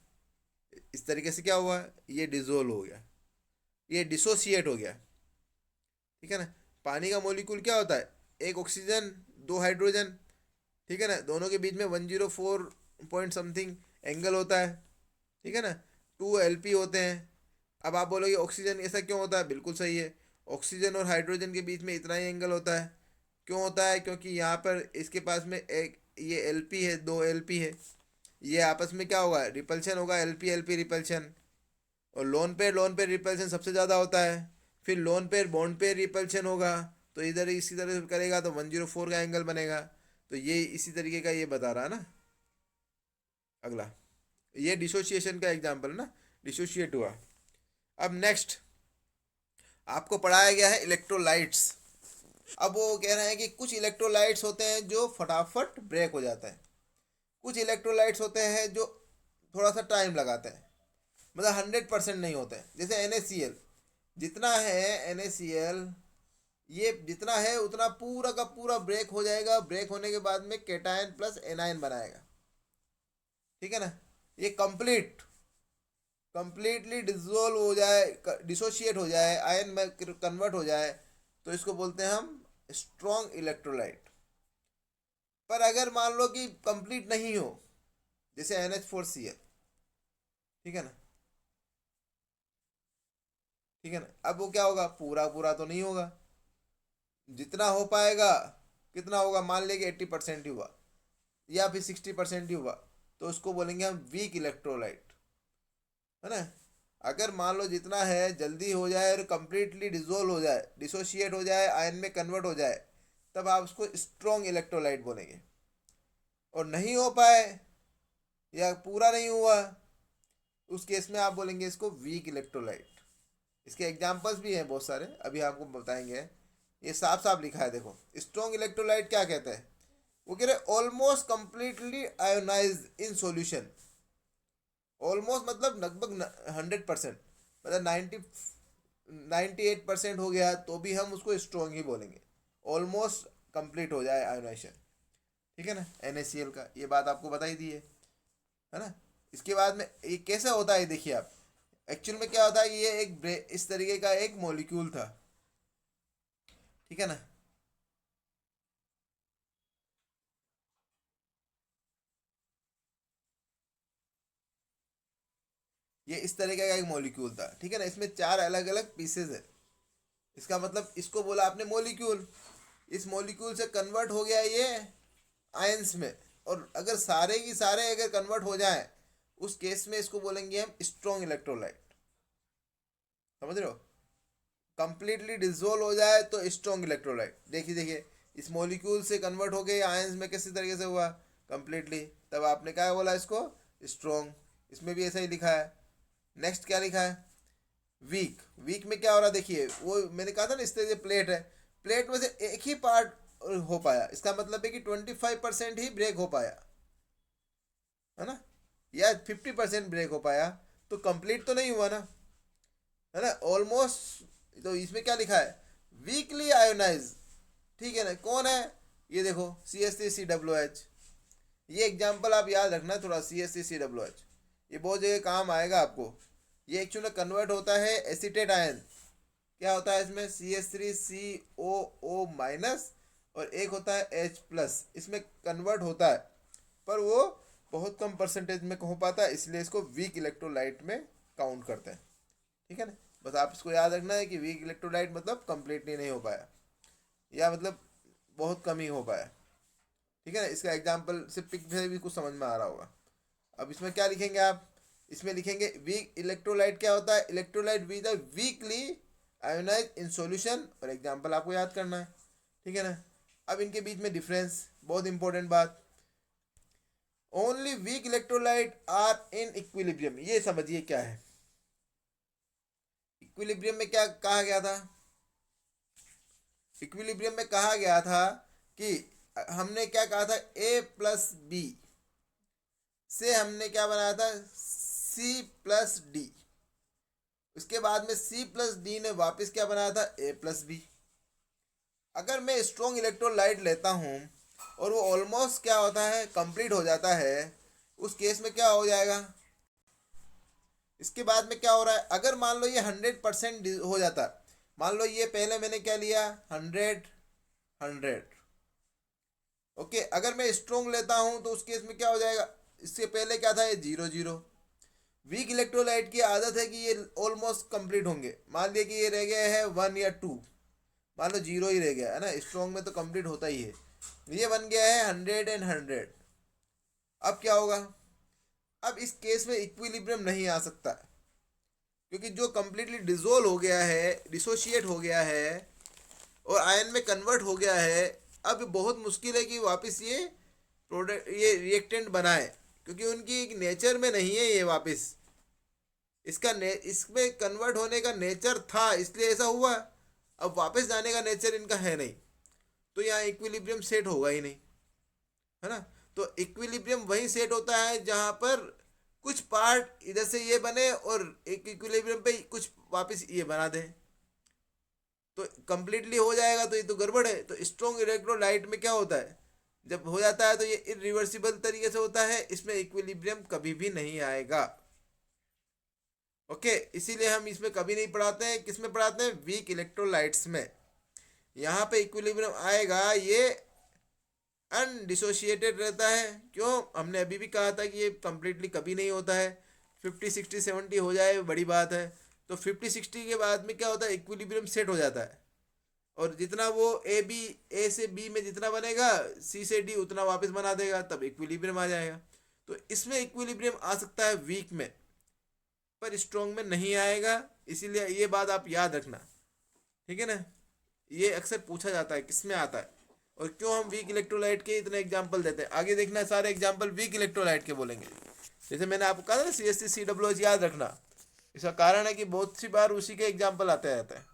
इस तरीके से क्या हुआ, ये डिजोल्व हो गया, ये डिसोसिएट हो गया, ठीक है ना। पानी का मॉलिक्यूल क्या होता है, एक ऑक्सीजन, दो हाइड्रोजन, ठीक है ना, दोनों के बीच में 104 पॉइंट समथिंग एंगल होता है, ठीक है ना, 2 Lp होते हैं। अब आप बोलोगे ऑक्सीजन ऐसा क्यों होता है, बिल्कुल सही है, ऑक्सीजन और हाइड्रोजन के बीच में इतना ही एंगल होता है। क्यों होता है, क्योंकि यहाँ पर इसके पास में एक ये Lp है, 2 Lp है, ये आपस में क्या होगा, रिपल्शन होगा, Lp Lp रिपल्शन। और लोन पेयर रिपल्शन सबसे ज़्यादा होता है, फिर lone pair bond pair repulsion होगा, तो इधर इसी तरह से करेगा तो 104 का एंगल बनेगा। तो ये इसी तरीके का ये बता रहा है ना। अगला, ये डिसोसिएशन का एग्जाम्पल ना, डिसोशिएट हुआ। अब नेक्स्ट आपको पढ़ाया गया है इलेक्ट्रोलाइट्स। अब वो कह रहे हैं कि कुछ इलेक्ट्रोलाइट्स होते हैं जो फटाफट ब्रेक हो जाता है, कुछ इलेक्ट्रोलाइट्स होते हैं जो थोड़ा सा टाइम लगाते हैं, मतलब 100% नहीं होते हैं। जैसे NaCl जितना है, NaCl ये जितना है उतना पूरा का पूरा ब्रेक हो जाएगा, ब्रेक होने के बाद में केटायन प्लस एनायन बनाएगा, ठीक है ना। ये कंप्लीटली डिसोल्व हो जाए, डिसोशिएट हो जाए, आयन में कन्वर्ट हो जाए, तो इसको बोलते हैं हम स्ट्रॉन्ग इलेक्ट्रोलाइट। पर अगर मान लो कि कंप्लीट नहीं हो, जैसे NH4Cl, ठीक है ना, ठीक है ना, अब वो क्या होगा, पूरा पूरा तो नहीं होगा, जितना हो पाएगा, कितना होगा, मान लेंगे 80% ही हुआ, या फिर 60% ही हुआ, तो उसको बोलेंगे हम वीक इलेक्ट्रोलाइट, है ना। अगर मान लो जितना है जल्दी हो जाए और कंप्लीटली डिजोल्व हो जाए, डिसोशिएट हो जाए, आयन में कन्वर्ट हो जाए, तब आप उसको स्ट्रॉन्ग इलेक्ट्रोलाइट बोलेंगे। और नहीं हो पाए या पूरा नहीं हुआ, उस केस में आप बोलेंगे इसको वीक इलेक्ट्रोलाइट। इसके एग्जाम्पल्स भी हैं बहुत सारे, अभी आपको बताएंगे। ये साफ साफ लिखा है, देखो स्ट्रॉन्ग इलेक्ट्रोलाइट क्या कहते हैं, वो कह रहे almost completely ionise in solution. Almost मतलब लगभग 100%, मतलब 98% हो गया तो भी हम उसको स्ट्रॉन्ग ही बोलेंगे, ऑलमोस्ट कंप्लीट हो जाए आयोनाइजेशन, ठीक है ना। NaCl का ये बात आपको बताई दी है ना। इसके बाद में ये कैसे होता है देखिए आप, एक्चुअल में क्या होता है, ये एक इस तरीके का एक मॉलिक्यूल था, ठीक है ना। ये इस तरीके का एक मॉलिक्यूल था, ठीक है ना, इसमें 4 अलग अलग पीसेज है। इसका मतलब इसको बोला आपने मॉलिक्यूल, इस मॉलिक्यूल से कन्वर्ट हो गया ये आयंस में, और अगर सारे की सारे अगर कन्वर्ट हो जाए, उस केस में इसको बोलेंगे हम स्ट्रॉन्ग इलेक्ट्रोलाइट, समझ रहे हो। कंप्लीटली डिजोल्व हो जाए तो स्ट्रॉन्ग इलेक्ट्रोलाइट। देखिए देखिए, इस मॉलिक्यूल से कन्वर्ट हो गए आयंस में किसी तरीके से हुआ कंप्लीटली, तब आपने क्या बोला इसको, स्ट्रॉन्ग। इसमें भी ऐसा ही लिखा है। नेक्स्ट क्या लिखा है, वीक। वीक में क्या हो रहा है देखिए, वो मैंने कहा था ना, इस तरह से प्लेट है, प्लेट में से एक ही पार्ट हो पाया, इसका मतलब है कि 25% ही ब्रेक हो पाया, है ना, या 50% ब्रेक हो पाया, तो कंप्लीट तो नहीं हुआ ना, है ना, ऑलमोस्ट। तो इसमें क्या लिखा है, वीकली आयोनाइज, ठीक है ना, कौन है, ये देखो CH3COOH। ये एग्जाम्पल आप याद रखना थोड़ा, CH3COOH ये बहुत जगह काम आएगा आपको। ये एक्चुअली कन्वर्ट होता है एसीटेट आयन, क्या होता है इसमें CH3COO माइनस और एक होता है H प्लस, इसमें कन्वर्ट होता है, पर वो बहुत कम परसेंटेज में हो पाता है, इसलिए इसको वीक इलेक्ट्रोलाइट में काउंट करते हैं। ठीक है ना, बस आप इसको याद रखना है कि वीक इलेक्ट्रोलाइट मतलब कंप्लीटली नहीं हो पाया, या मतलब बहुत कम ही हो पाया। ठीक है ना, इसका एग्जाम्पल से पिक से भी कुछ समझ में आ रहा होगा। अब इसमें क्या लिखेंगे आप, इसमें लिखेंगे वीक इलेक्ट्रोलाइट क्या होता है, electrolyte with a weakly ionise in solution, और एग्जाम्पल आपको याद करना है। ठीक है ना, अब इनके बीच में डिफरेंस, बहुत इंपॉर्टेंट बात, only weak electrolyte are in equilibrium. ये समझिए क्या है इक्विलिब्रियम में, क्या कहा गया था, इक्विलिब्रियम में कहा गया था कि हमने क्या कहा था, A प्लस बी से हमने क्या बनाया था C प्लस डी, उसके बाद में C प्लस डी ने वापस क्या बनाया था A प्लस बी। अगर मैं स्ट्रॉन्ग इलेक्ट्रोलाइट लेता हूँ और वो ऑलमोस्ट क्या होता है कंप्लीट हो जाता है, उस केस में क्या हो जाएगा, इसके बाद में क्या हो रहा है, अगर मान लो ये 100% हो जाता, मान लो ये पहले मैंने क्या लिया 100 ओके, अगर मैं स्ट्रॉन्ग लेता हूं तो उस केस में क्या हो जाएगा, इससे पहले क्या था ये 0 वीक इलेक्ट्रोलाइट की आदत है कि ये ऑलमोस्ट कंप्लीट होंगे, मान लिया कि ये रह गया है 1 या 2, मान लो 0 ही रह गया है ना, स्ट्रॉन्ग में तो कंप्लीट होता ही है, ये बन गया है 100 एंड 100। अब क्या होगा, अब इस केस में इक्विलिब्रियम नहीं आ सकता, क्योंकि जो कंप्लीटली डिसोल्व हो गया है, डिसोशिएट हो गया है और आयन में कन्वर्ट हो गया है, अब बहुत मुश्किल है कि वापस ये प्रोडक्ट, ये रिएक्टेंट बनाए, क्योंकि उनकी एक नेचर में नहीं है ये वापस, इसमें कन्वर्ट होने का नेचर था इसलिए ऐसा हुआ, अब वापस जाने का नेचर इनका है नहीं, तो यहाँ इक्विलिब्रियम सेट होगा ही नहीं, है ना। तो इक्विलिब्रियम वहीं सेट होता है जहाँ पर कुछ पार्ट इधर से ये बने और एक इक्विलिब्रियम पे कुछ वापस ये बना दे, तो कंप्लीटली हो जाएगा, तो ये तो गड़बड़ है। तो स्ट्रॉन्ग इलेक्ट्रोलाइट में क्या होता है, जब हो जाता है तो ये इरिवर्सिबल तरीके से होता है, इसमें इक्विलिब्रियम कभी भी नहीं आएगा। ओके, इसीलिए हम इसमें कभी नहीं पढ़ाते हैं, किसमें पढ़ाते हैं, वीक इलेक्ट्रोलाइट्स में। यहाँ पे इक्विलिब्रियम आएगा, ये अनडिसोशिएटेड रहता है, क्यों, हमने अभी भी कहा था कि ये कंप्लीटली कभी नहीं होता है, 50 60 70 हो जाए बड़ी बात है, तो 50 60 के बाद में क्या होता है, इक्विलिब्रियम सेट हो जाता है, और जितना वो ए से बी में जितना बनेगा सी से डी उतना वापस बना देगा, तब इक्विलिब्रियम आ जाएगा। तो इसमें इक्विलिब्रियम आ सकता है वीक में, पर स्ट्रॉन्ग में नहीं आएगा, इसीलिए ये बात आप याद रखना। ठीक है ना, ये अक्सर पूछा जाता है किस में आता है और क्यों हम वीक इलेक्ट्रोलाइट के इतने एग्जाम्पल देते हैं। आगे देखना सारे एग्जाम्पल वीक इलेक्ट्रोलाइट के बोलेंगे, जैसे मैंने आपको कहा था ना CH3COOH याद रखना, इसका कारण है कि बहुत सी बार उसी के एग्जाम्पल आते रहते हैं।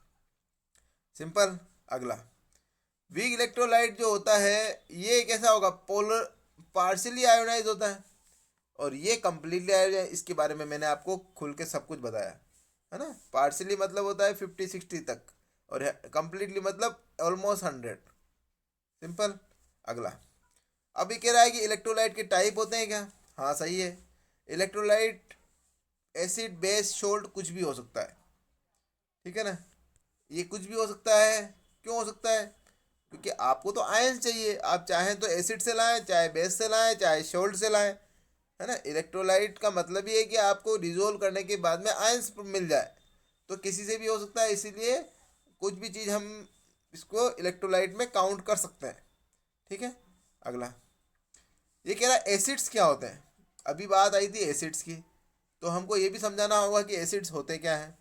सिंपल। अगला, वीक इलेक्ट्रोलाइट जो होता है ये कैसा होगा, पोलर पार्शियली आयोनाइज होता है, और ये कंप्लीटली आयोनाइज, इसके बारे में मैंने आपको खुल के सब कुछ बताया है ना। पार्शियली मतलब होता है 50 60 तक, और कंप्लीटली मतलब ऑलमोस्ट 100। सिंपल। अगला, अभी कह रहा है कि इलेक्ट्रोलाइट के टाइप होते हैं क्या, हाँ सही है, इलेक्ट्रोलाइट एसिड बेस सोल्ट कुछ भी हो सकता है, ठीक है ना, ये कुछ भी हो सकता है, क्यों हो सकता है, क्योंकि आपको तो आयन चाहिए, आप चाहें तो एसिड से लाएं, चाहे बेस से लाएं, चाहे सोल्ट से लाएं, है ना। इलेक्ट्रोलाइट का मतलब ये है कि आपको डिजोल्व करने के बाद में आयंस मिल जाए, तो किसी से भी हो सकता है, इसीलिए कुछ भी चीज़ हम इसको इलेक्ट्रोलाइट में काउंट कर सकते हैं। ठीक है। अगला, ये कह रहा है एसिड्स क्या होते हैं, अभी बात आई थी एसिड्स की, तो हमको ये भी समझाना होगा कि एसिड्स होते क्या हैं।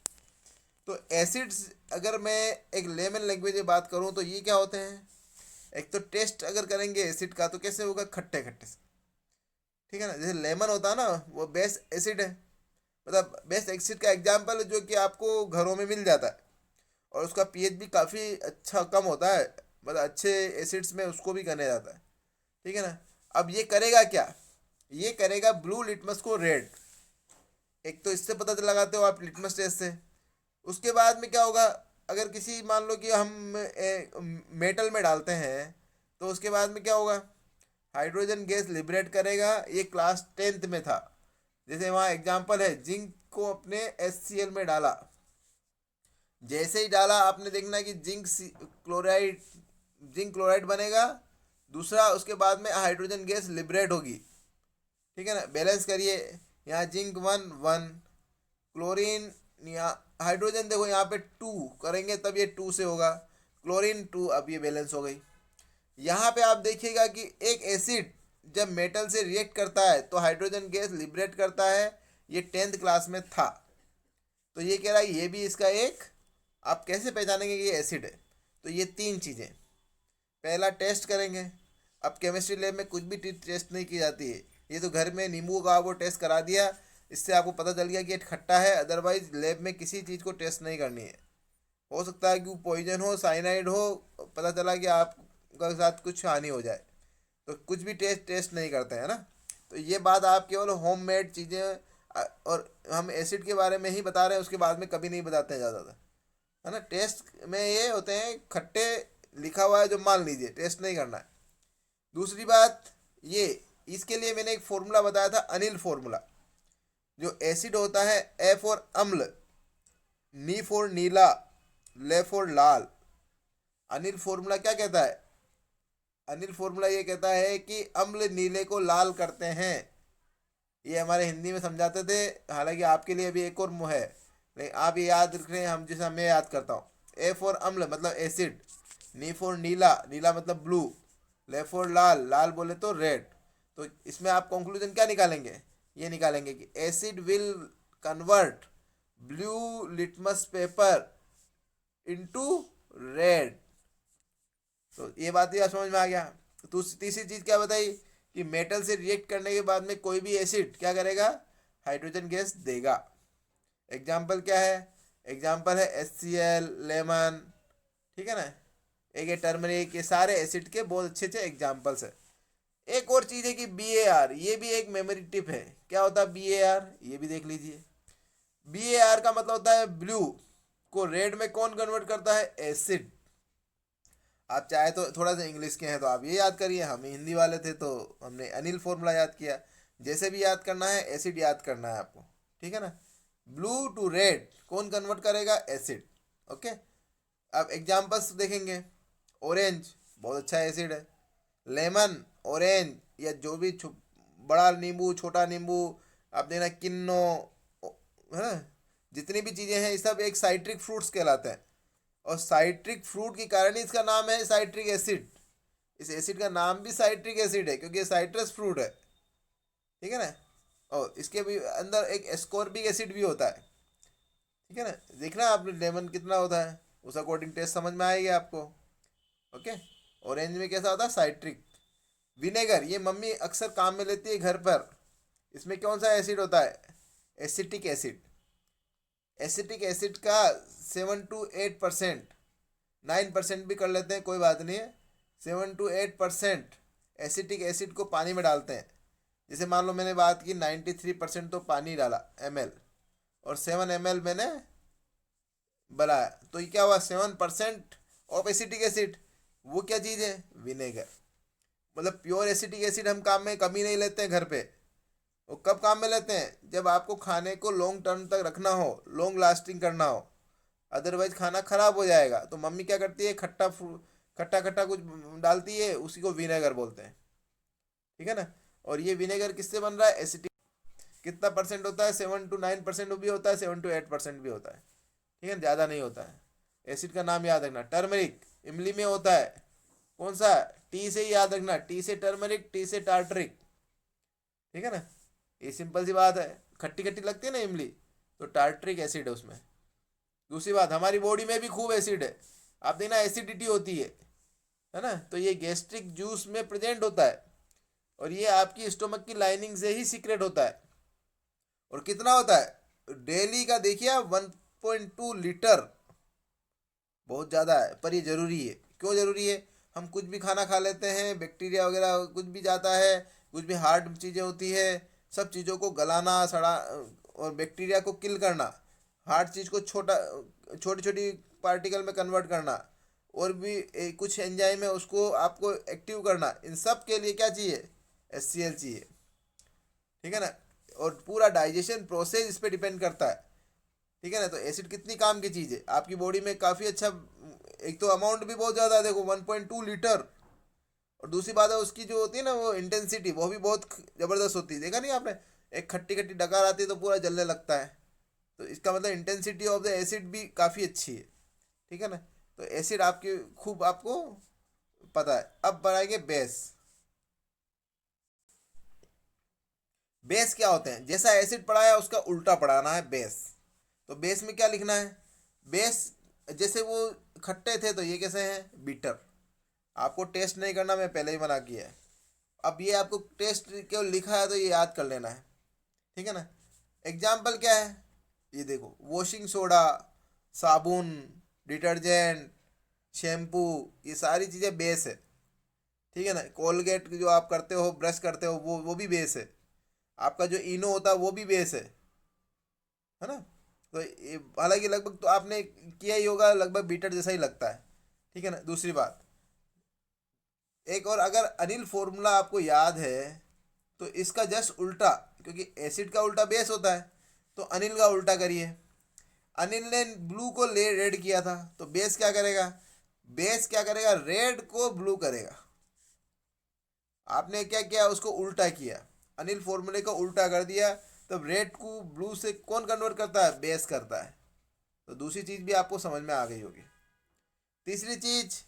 तो एसिड्स अगर मैं एक लेमन लैंग्वेज में बात करूँ तो ये क्या होते हैं, एक तो टेस्ट अगर करेंगे एसिड का तो कैसे होगा, खट्टे खट्टे से, ठीक है ना। जैसे लेमन होता है ना, वो बेस एसिड है, मतलब बेस एसिड का एग्जाम्पल जो कि आपको घरों में मिल जाता है, और उसका पीएच भी काफ़ी अच्छा कम होता है, मतलब अच्छे एसिड्स में उसको भी गने जाता है, ठीक है ना। अब ये करेगा क्या, ये करेगा ब्लू लिटमस को रेड, एक तो इससे पता लगाते हो आप लिटमस टेस्ट से, उसके बाद में क्या होगा, अगर किसी मान लो कि हम मेटल में डालते हैं तो उसके बाद में क्या होगा, हाइड्रोजन गैस लिबरेट करेगा। ये क्लास 10th में था। जैसे वहाँ एग्जांपल है, जिंक को अपने HCl में डाला, जैसे ही डाला आपने देखना कि क्लोराइड जिंक क्लोराइड बनेगा दूसरा, उसके बाद में हाइड्रोजन गैस लिबरेट होगी। ठीक है ना, बैलेंस करिए, यहाँ जिंक 1 क्लोरीन, यहाँ हाइड्रोजन देखो यहाँ पे 2 करेंगे तब ये 2 से होगा, क्लोरीन 2, अब ये बैलेंस हो गई। यहाँ पे आप देखिएगा कि एक एसिड जब मेटल से रिएक्ट करता है तो हाइड्रोजन गैस लिबरेट करता है, ये 10th क्लास में था। तो ये कह रहा है ये भी इसका एक, आप कैसे पहचानेंगे कि ये एसिड है, तो ये 3 चीज़ें। पहला टेस्ट करेंगे। अब केमिस्ट्री लैब में कुछ भी टेस्ट नहीं की जाती है, ये तो घर में नींबू का वो टेस्ट करा दिया, इससे आपको पता चल गया कि ये खट्टा है। अदरवाइज लैब में किसी चीज़ को टेस्ट नहीं करनी है। हो सकता है कि वो पॉइजन हो, साइनाइड हो, पता चला कि आपका साथ कुछ हानि हो जाए, तो कुछ भी टेस्ट नहीं करते हैं ना। तो ये बात आप केवल होममेड चीज़ें, और हम एसिड के बारे में ही बता रहे हैं, उसके बाद में कभी नहीं बताते हैं ज़्यादातर, है ना। टेस्ट में ये होते हैं खट्टे, लिखा हुआ है जो मान लीजिए, टेस्ट नहीं करना है। दूसरी बात ये, इसके लिए मैंने एक फॉर्मूला बताया था, अनिल फॉर्मूला। जो एसिड होता है, ए फॉर अम्ल, नी फॉर नीला, ले फॉर लाल। अनिल फॉर्मूला क्या कहता है? अनिल फॉर्मूला ये कहता है कि अम्ल नीले को लाल करते हैं। ये हमारे हिंदी में समझाते थे, हालांकि आपके लिए अभी एक और मुँह है, लेकिन आप ये याद रख रहे हैं, हम जैसा मैं याद करता हूँ। ए फॉर अम्ल मतलब एसिड, नी फॉर नीला, नीला मतलब ब्लू, ले फॉर लाल, लाल बोले तो रेड। तो इसमें आप कंक्लूजन क्या निकालेंगे? ये निकालेंगे कि acid will convert blue litmus paper into red. तो ये बात ही आप समझ में आ गया। तो तीसरी चीज़ क्या बताई कि मेटल से रिएक्ट करने के बाद में कोई भी एसिड क्या करेगा? हाइड्रोजन गैस देगा। एग्जाम्पल क्या है? एग्जाम्पल है HCl, लेमन, ठीक है ना, एक ये टर्मरिक, ये सारे एसिड के बहुत अच्छे अच्छे एग्जाम्पल्स है। एक और चीज़ है कि BAR, ये भी एक मेमोरी टिप है। क्या होता है BAR? ये भी देख लीजिए। BAR का मतलब होता है ब्लू को रेड में कौन कन्वर्ट करता है? एसिड। आप चाहे तो थोड़ा सा इंग्लिश के हैं तो आप ये याद करिए, हम हिंदी वाले थे तो हमने अनिल फॉर्मूला याद किया। जैसे भी याद करना है, एसिड याद करना है आपको, ठीक है ना। ब्लू टू रेड कौन कन्वर्ट करेगा? एसिड। ओके, अब एग्जाम्पल्स देखेंगे। ऑरेंज बहुत अच्छा एसिड है, लेमन, ऑरेंज, या जो भी बड़ा नींबू, छोटा नींबू, आप देखना किन्नो, है ना, जितनी भी चीज़ें हैं ये सब एक साइट्रिक फ्रूट्स कहलाते हैं। और साइट्रिक फ्रूट के कारण ही इसका नाम है साइट्रिक एसिड। इस एसिड का नाम भी साइट्रिक एसिड है क्योंकि ये साइट्रस फ्रूट है, ठीक है ना। और इसके भी अंदर एक एस्कॉर्बिक एसिड भी होता है, ठीक है ना। देखना आपने लेमन कितना होता है, उस अकॉर्डिंग टेस्ट समझ में आएगी आपको। ओके, ऑरेंज में कैसा होता है? साइट्रिक। विनेगर, ये मम्मी अक्सर काम में लेती है घर पर। इसमें कौन सा एसिड होता है? Acetic acid. एसिटिक एसिड का 7 to 8%, 9% भी कर लेते हैं, कोई बात नहीं है। 7 to 8% एसिटिक एसिड को पानी में डालते हैं। जैसे मान लो मैंने बात की 93% तो पानी डाला ml, और 7 ml मैंने बनाया, तो ये क्या हुआ? 7% ऑफ एसिटिक एसिड। वो क्या चीज़ है? विनेगर। मतलब प्योर एसिटिक एसिड हम काम में कमी नहीं लेते हैं घर पे। वो कब काम में लेते हैं? जब आपको खाने को लॉन्ग टर्म तक रखना हो, लॉन्ग लास्टिंग करना हो, अदरवाइज खाना खराब हो जाएगा। तो मम्मी क्या करती है? खट्टा खट्टा खट्टा कुछ डालती है, उसी को विनेगर बोलते हैं, ठीक है ना। और ये विनेगर किससे बन रहा है? एसिटिक। कितना परसेंट होता है? 7 to 9% भी होता है, 7 to 8% भी होता है, ठीक है, ज़्यादा नहीं होता है। एसिड का नाम याद रखना। टर्मरिक इमली में होता है, कौन सा? टी से ही याद रखना, टी से टर्मरिक, टी से टार्टरिक, ठीक है ना। ये सिंपल सी बात है। खट्टी खट्टी लगती है ना इमली, तो टार्टरिक एसिड है उसमें। दूसरी बात, हमारी बॉडी में भी खूब एसिड है, आप देखना एसिडिटी होती है ना। तो ये गैस्ट्रिक जूस में प्रेजेंट होता है, और ये आपकी स्टोमक की लाइनिंग से ही सीक्रेट होता है। और कितना होता है? डेली का देखिए आप, 1.2 लीटर, बहुत ज़्यादा है, पर ये ज़रूरी है। क्यों ज़रूरी है? हम कुछ भी खाना खा लेते हैं, बैक्टीरिया वगैरह कुछ भी जाता है, कुछ भी हार्ड चीज़ें होती है, सब चीज़ों को गलाना, सड़ा और बैक्टीरिया को किल करना, हार्ड चीज़ को छोटा छोटी छोटी पार्टिकल में कन्वर्ट करना, और भी कुछ एंजाइम है उसको आपको एक्टिव करना, इन सब के लिए क्या चाहिए, HCl चाहिए। ठीक है ना। और पूरा डाइजेशन प्रोसेस इस पे डिपेंड करता है। ठीक है ना। तो एसिड कितनी काम की चीज़ है, आपकी बॉडी में काफ़ी अच्छा, एक तो अमाउंट भी बहुत ज़्यादा है, देखो 1.2 लीटर। और दूसरी बात है उसकी जो होती है ना वो इंटेंसिटी, वो भी बहुत ज़बरदस्त होती है। देखा नहीं आपने, एक खट्टी खट्टी डकार आती है तो पूरा जलने लगता है। तो इसका मतलब इंटेंसिटी ऑफ द एसिड भी काफ़ी अच्छी है। ठीक है ना। तो एसिड आपके खूब आपको पता है। अब बनाएंगे बेस। बेस क्या होते हैं, जैसा एसिड पढ़ाया उसका उल्टा पढ़ाना है बेस। तो बेस में क्या लिखना है, बेस जैसे वो खट्टे थे तो ये कैसे हैं, बीटर। आपको टेस्ट नहीं करना, मैं पहले ही मना किया है। अब ये आपको टेस्ट केवल लिखा है तो ये याद कर लेना है। ठीक है ना। एग्जाम्पल क्या है, ये देखो, वॉशिंग सोडा, साबुन, डिटर्जेंट, शैम्पू, ये सारी चीज़ें बेस है। ठीक है ना। कोलगेट जो आप करते हो, ब्रश करते हो, वो भी बेस है। आपका जो इनो होता है वो भी बेस है ना। तो हालांकि लगभग तो आपने किया ही होगा, लगभग बीटर जैसा ही लगता है। ठीक है ना। दूसरी बात, एक और, अगर अनिल फॉर्मूला आपको याद है तो इसका जस्ट उल्टा, क्योंकि एसिड का उल्टा बेस होता है, तो अनिल का उल्टा करिए। अनिल ने ब्लू को ले रेड किया था, तो बेस क्या करेगा, बेस क्या करेगा, रेड को ब्लू करेगा। आपने क्या किया, उसको उल्टा किया, अनिल फॉर्मूले को उल्टा कर दिया। तब रेड को ब्लू से कौन कन्वर्ट करता है, बेस करता है। तो दूसरी चीज़ भी आपको समझ में आ गई होगी। तीसरी चीज़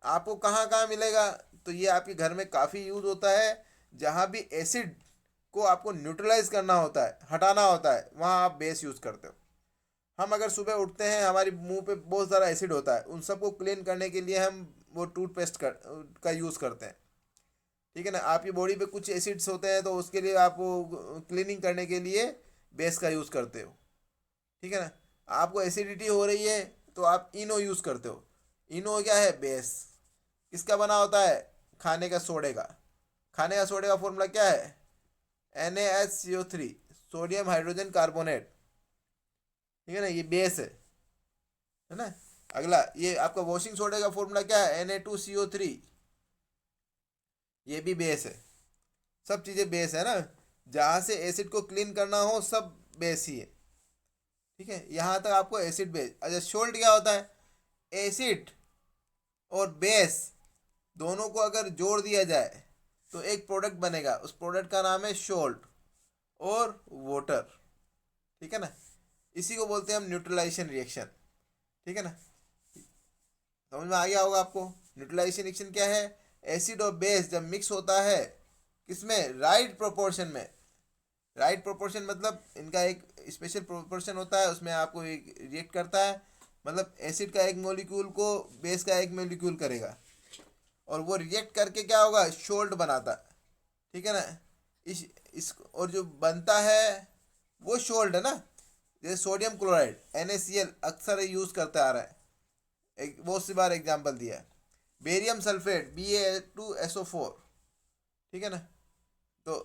आपको कहाँ कहाँ मिलेगा, तो ये आपके घर में काफ़ी यूज़ होता है। जहाँ भी एसिड को आपको न्यूट्रलाइज करना होता है, हटाना होता है, वहाँ आप बेस यूज़ करते हो। हम अगर सुबह उठते हैं, हमारी मुंह पे बहुत सारा एसिड होता है, उन सबको क्लीन करने के लिए हम वो टूथपेस्ट का यूज़ करते हैं। ठीक है ना। आपकी बॉडी पे कुछ एसिड्स होते हैं तो उसके लिए आप वो क्लीनिंग करने के लिए बेस का यूज़ करते हो। ठीक है ना। आपको एसिडिटी हो रही है तो आप इनो यूज़ करते हो। इनो क्या है, बेस। किसका बना होता है, खाने का सोडे का। खाने का सोडे का फॉर्मूला क्या है, NaHCO3, सोडियम हाइड्रोजन कार्बोनेट। ठीक है ना, ये बेस है ना। अगला, ये आपका वॉशिंग सोडे का फॉर्मूला क्या है, Na2CO3, ये भी बेस है। सब चीज़ें बेस है ना, जहाँ से एसिड को क्लीन करना हो सब बेस ही है। ठीक है, यहाँ तक आपको एसिड बेस। अच्छा, सोल्ट क्या होता है, एसिड और बेस दोनों को अगर जोड़ दिया जाए तो एक प्रोडक्ट बनेगा, उस प्रोडक्ट का नाम है सोल्ट और वाटर। ठीक है ना। इसी को बोलते हैं हम न्यूट्रलाइजेशन रिएक्शन। ठीक है ना। समझ में आ गया होगा आपको। न्यूट्रलाइजेशन रिएक्शन क्या है, एसिड और बेस जब मिक्स होता है, किसमें, राइट प्रोपोर्शन में। राइट प्रोपोर्शन मतलब इनका एक स्पेशल प्रोपोर्शन होता है, उसमें आपको एक रिएक्ट करता है। मतलब एसिड का एक मोलिक्यूल को बेस का एक मोलिक्यूल करेगा, और वो रिएक्ट करके क्या होगा, सोल्ट बनाता है। ठीक है ना। इस और जो बनता है वो सोल्ट है ना। जैसे सोडियम क्लोराइड NaCl अक्सर यूज़ करते आ रहा है, एक बहुत सी बार एग्जाम्पल दिया है। Barium sulphate Ba2SO4। ठीक है ना। तो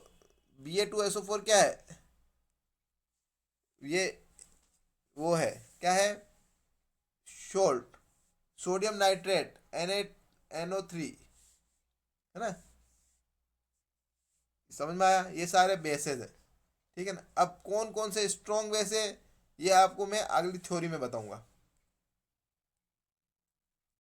Ba2SO4 क्या है, ये वो है, क्या है, सोल्ट। सोडियम नाइट्रेट NaNO3, है ना। समझ में आया, ये सारे बेसेस है। ठीक है ना। अब कौन कौन से स्ट्रॉन्ग बेस है, ये आपको मैं अगली थ्योरी में बताऊंगा।